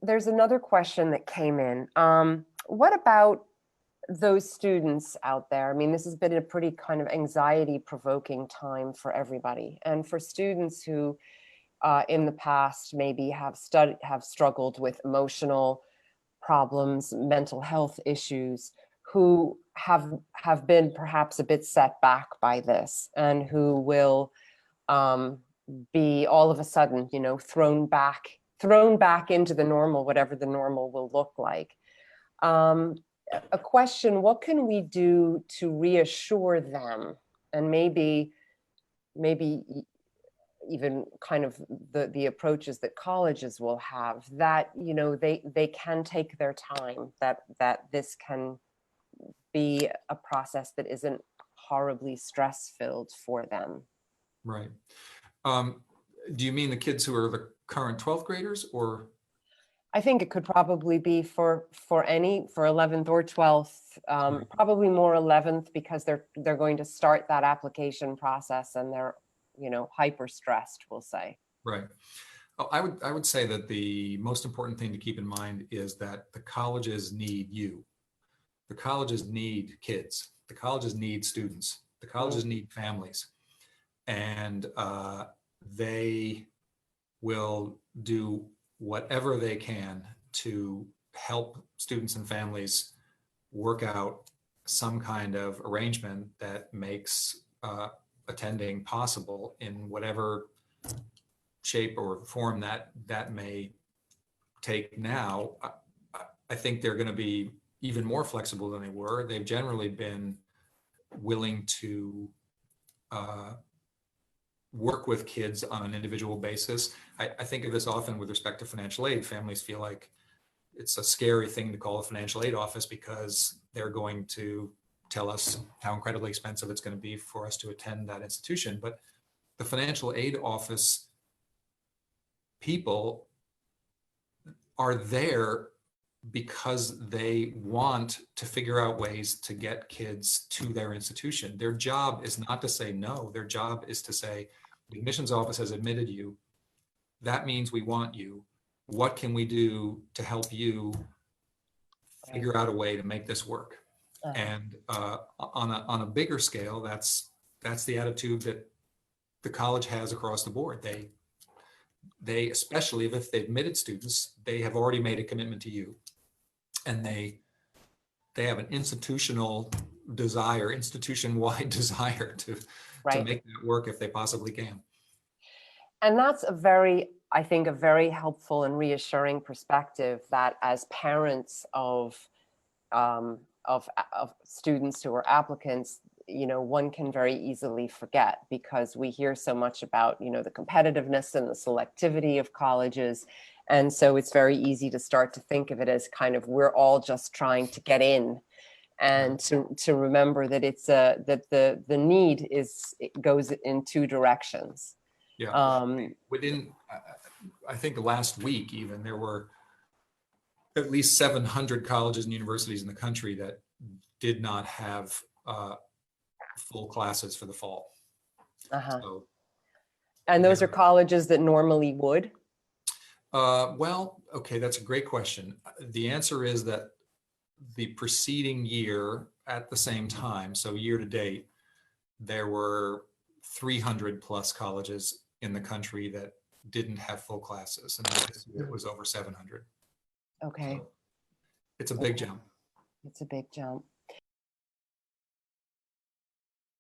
There's another question that came in. What about those students out there? I mean, this has been a pretty kind of anxiety-provoking time for everybody, and for students who, in the past, maybe have struggled with emotional problems, mental health issues, who have been perhaps a bit set back by this, and who will be all of a sudden, thrown back into the normal, whatever the normal will look like. A question: what can we do to reassure them, and maybe even kind of the approaches that colleges will have, that they can take their time, that this can be a process that isn't horribly stress-filled for them? Right. Do you mean the kids who are the current 12th graders, or? I think it could probably be for 11th or 12th, probably more 11th, because they're going to start that application process, and they're hyper stressed, we'll say. Right. Oh, I would say that the most important thing to keep in mind is that the colleges need you. The colleges need kids. The colleges need students. The colleges need families, and they will do whatever they can to help students and families work out some kind of arrangement that makes attending possible in whatever shape or form that may take now. I think they're going to be even more flexible than they were. They've generally been willing to work with kids on an individual basis. I think of this often with respect to financial aid. Families feel like it's a scary thing to call a financial aid office because they're going to tell us how incredibly expensive it's going to be for us to attend that institution. But the financial aid office people are there because they want to figure out ways to get kids to their institution. Their job is not to say no. Their job is to say, the admissions office has admitted you. That means we want you. What can we do to help you figure out a way to make this work? And on a bigger scale, that's the attitude that the college has across the board. They especially if they admitted students, they have already made a commitment to you, and they have an institution-wide desire to make that work if they possibly can. And that's I think a very helpful and reassuring perspective, that as parents of students who are applicants, one can very easily forget, because we hear so much about, the competitiveness and the selectivity of colleges. And so it's very easy to start to think of it as kind of, we're all just trying to get in, and to remember that that the need goes in two directions. Yeah. Within, I think last week even, there were at least 700 colleges and universities in the country that did not have full classes for the fall. So, and those are colleges that normally would? Well, okay, that's a great question. The answer is that the preceding year at the same time, so year to date, there were 300 plus colleges in the country that didn't have full classes, and this year it was over 700. Okay. So it's a big jump. It's a big jump.